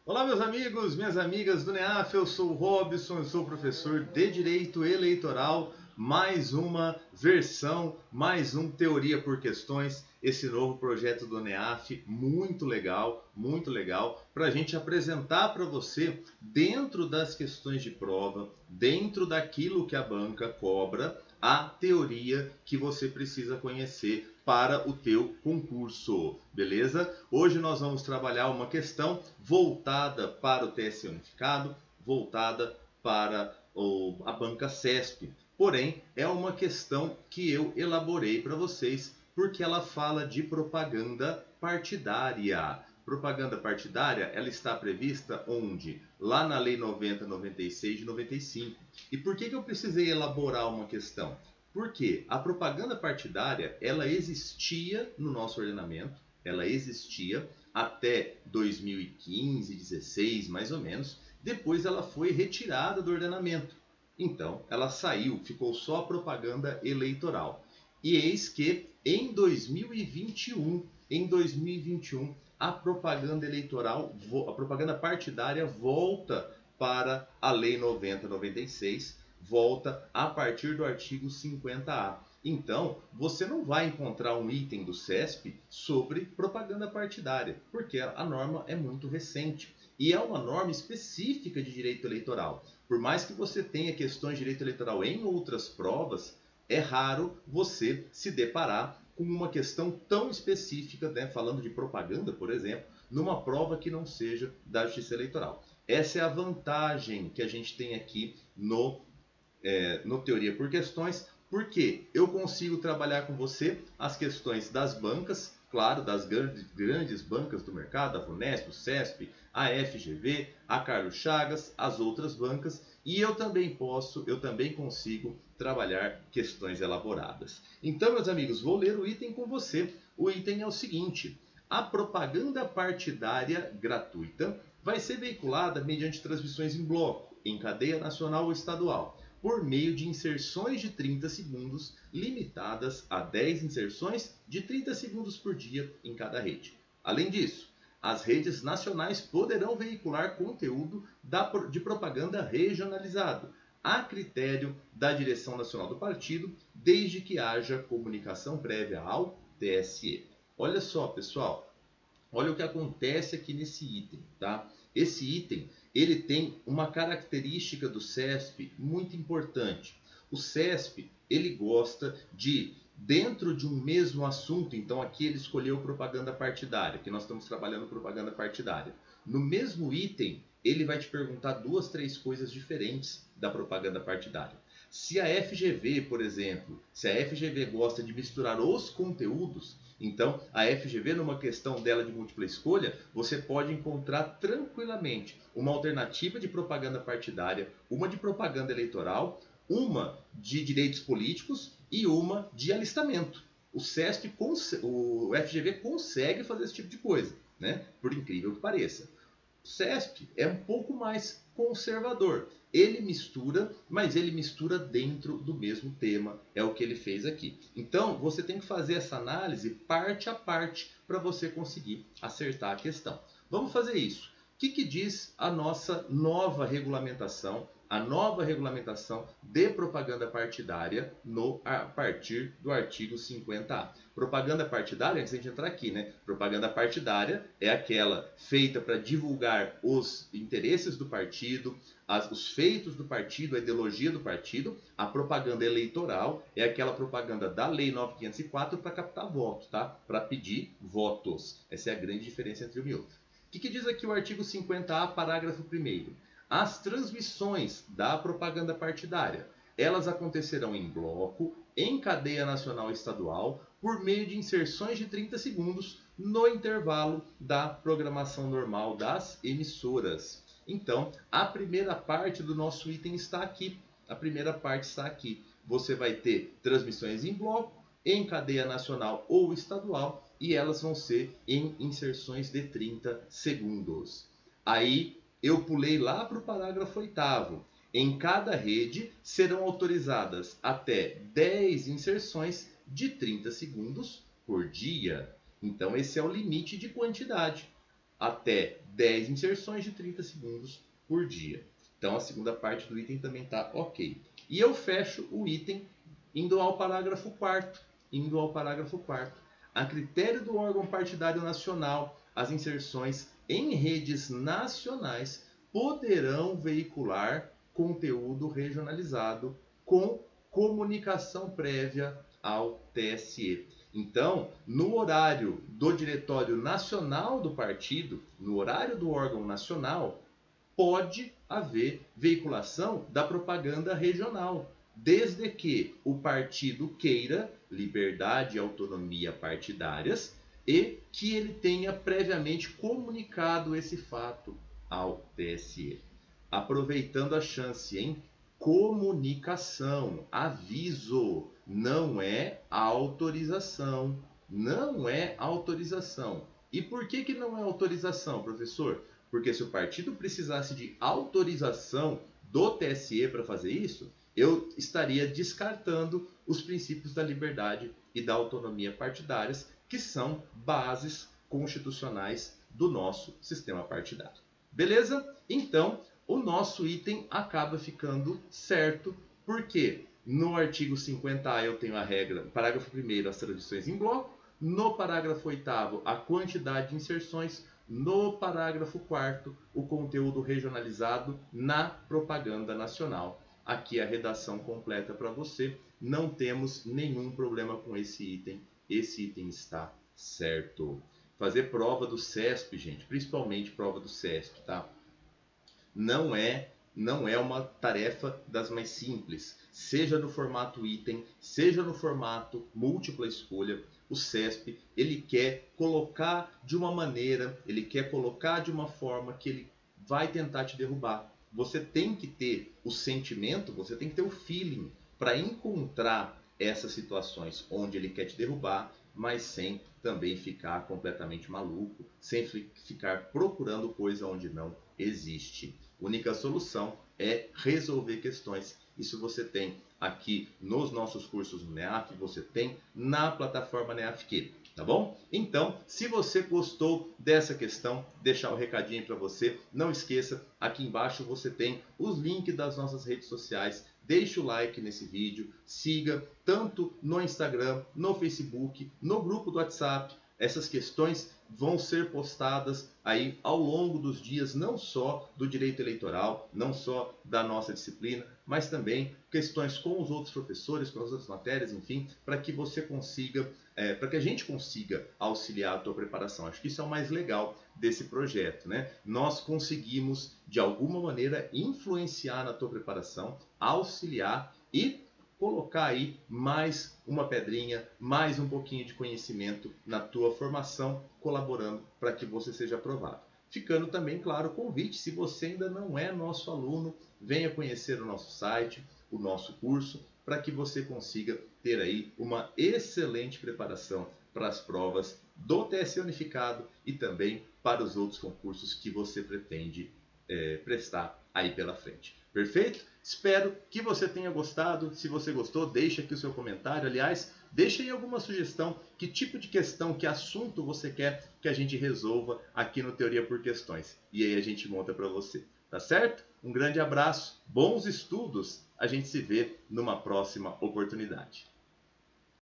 Olá, meus amigos, minhas amigas do NEAF, eu sou o Robson, eu sou professor de Direito Eleitoral, mais uma versão, mais um Teoria por Questões, esse novo projeto do NEAF, muito legal, para a gente apresentar para você, dentro das questões de prova, dentro daquilo que a banca cobra, a teoria que você precisa conhecer para o teu concurso, beleza? Hoje nós vamos trabalhar uma questão voltada para o TSE unificado, voltada para a banca CESP. Porém, é uma questão que eu elaborei para vocês porque ela fala de propaganda partidária. Propaganda partidária, ela está prevista onde? Lá na Lei 90/96 de 95. E por que eu precisei elaborar uma questão? Porque a propaganda partidária, ela existia no nosso ordenamento, ela existia até 2015, 16, mais ou menos. Depois ela foi retirada do ordenamento. Então, ela saiu, ficou só a propaganda eleitoral. E eis que em 2021, a propaganda eleitoral, a propaganda partidária volta para a Lei 90/96, volta a partir do artigo 50A. Então, você não vai encontrar um item do CESP sobre propaganda partidária, porque a norma é muito recente e é uma norma específica de direito eleitoral. Por mais que você tenha questões de direito eleitoral em outras provas, é raro você se deparar com uma questão tão específica, né, falando de propaganda, por exemplo, numa prova que não seja da Justiça Eleitoral. Essa é a vantagem que a gente tem aqui no Teoria por Questões, porque eu consigo trabalhar com você as questões das bancas, claro, das grandes bancas do mercado, a Vunesp, o CESP, a FGV, a Carlos Chagas, as outras bancas, e eu também consigo trabalhar questões elaboradas. Então, meus amigos, vou ler o item com você. O item é o seguinte: a propaganda partidária gratuita vai ser veiculada mediante transmissões em bloco, em cadeia nacional ou estadual, por meio de inserções de 30 segundos, limitadas a 10 inserções de 30 segundos por dia em cada rede. Além disso, as redes nacionais poderão veicular conteúdo de propaganda regionalizado, a critério da direção nacional do partido, desde que haja comunicação prévia ao TSE. Olha só, pessoal, olha o que acontece aqui nesse item, tá? Esse item, ele tem uma característica do CESP muito importante. O CESP, ele gosta de, dentro de um mesmo assunto, então aqui ele escolheu propaganda partidária, que nós estamos trabalhando propaganda partidária. No mesmo item, ele vai te perguntar 2, 3 coisas diferentes da propaganda partidária. Se a FGV, por exemplo, se a FGV gosta de misturar os conteúdos, então a FGV, numa questão dela de múltipla escolha, você pode encontrar tranquilamente uma alternativa de propaganda partidária, uma de propaganda eleitoral, uma de direitos políticos e uma de alistamento. O FGV consegue fazer esse tipo de coisa, né? Por incrível que pareça. O CESP é um pouco mais conservador. Ele mistura, mas ele mistura dentro do mesmo tema. É o que ele fez aqui. Então, você tem que fazer essa análise parte a parte para você conseguir acertar a questão. Vamos fazer isso. O que diz a nossa nova regulamentação? A nova regulamentação de propaganda partidária a partir do artigo 50A. Propaganda partidária, antes de a gente entrar aqui, né? Propaganda partidária é aquela feita para divulgar os interesses do partido, os feitos do partido, a ideologia do partido. A propaganda eleitoral é aquela propaganda da Lei 9.504 para captar votos, tá? Para pedir votos. Essa é a grande diferença entre um e outro. O que diz aqui o artigo 50A, parágrafo 1º? As transmissões da propaganda partidária, elas acontecerão em bloco, em cadeia nacional e estadual, por meio de inserções de 30 segundos no intervalo da programação normal das emissoras. Então, a primeira parte do nosso item está aqui. A primeira parte está aqui. Você vai ter transmissões em bloco, em cadeia nacional ou estadual, e elas vão ser em inserções de 30 segundos. Aí eu pulei lá para o parágrafo 8º. Em cada rede serão autorizadas até 10 inserções de 30 segundos por dia. Então esse é o limite de quantidade. Até 10 inserções de 30 segundos por dia. Então a segunda parte do item também está ok. E eu fecho o item indo ao parágrafo 4º. A critério do órgão partidário nacional, as inserções em redes nacionais poderão veicular conteúdo regionalizado com comunicação prévia ao TSE. Então, no horário do Diretório Nacional do Partido, no horário do órgão nacional, pode haver veiculação da propaganda regional, desde que o partido queira liberdade e autonomia partidárias e que ele tenha previamente comunicado esse fato ao TSE. Aproveitando a chance, hein? Comunicação, aviso, não é autorização. Não é autorização. E por que não é autorização, professor? Porque se o partido precisasse de autorização do TSE para fazer isso, eu estaria descartando os princípios da liberdade e da autonomia partidárias, que são bases constitucionais do nosso sistema partidário. Beleza? Então, o nosso item acaba ficando certo, porque no artigo 50A eu tenho a regra, parágrafo 1º, as traduções em bloco, no parágrafo 8º, a quantidade de inserções, no parágrafo 4º, o conteúdo regionalizado na propaganda nacional. Aqui a redação completa para você, não temos nenhum problema com esse item está certo. Fazer prova do CESP, gente, principalmente prova do CESP, tá? Não é uma tarefa das mais simples, seja no formato item, seja no formato múltipla escolha. O CESP, ele quer colocar de uma maneira, ele quer colocar de uma forma que ele vai tentar te derrubar. Você tem que ter o sentimento, você tem que ter o feeling para encontrar essas situações onde ele quer te derrubar, mas sem também ficar completamente maluco, sem ficar procurando coisa onde não existe. A única solução é resolver questões. Isso você tem aqui nos nossos cursos no NEAF, você tem na plataforma NEAFQ, tá bom? Então, se você gostou dessa questão, deixar o recadinho para você, não esqueça, aqui embaixo você tem os links das nossas redes sociais. Deixe o like nesse vídeo, siga tanto no Instagram, no Facebook, no grupo do WhatsApp. Essas questões vão ser postadas aí ao longo dos dias, não só do direito eleitoral, não só da nossa disciplina, mas também questões com os outros professores, com as outras matérias, enfim, para que você consiga, para que a gente consiga auxiliar a tua preparação. Acho que isso é o mais legal desse projeto, né? Nós conseguimos, de alguma maneira, influenciar na tua preparação, auxiliar e colocar aí mais uma pedrinha, mais um pouquinho de conhecimento na tua formação, colaborando para que você seja aprovado. Ficando também claro o convite, se você ainda não é nosso aluno, venha conhecer o nosso site, o nosso curso, para que você consiga ter aí uma excelente preparação para as provas do TSE Unificado e também para os outros concursos que você pretende prestar aí pela frente. Perfeito? Espero que você tenha gostado. Se você gostou, deixe aqui o seu comentário. Aliás, deixe aí alguma sugestão, que tipo de questão, que assunto você quer que a gente resolva aqui no Teoria por Questões. E aí a gente monta para você. Tá certo? Um grande abraço, bons estudos. A gente se vê numa próxima oportunidade.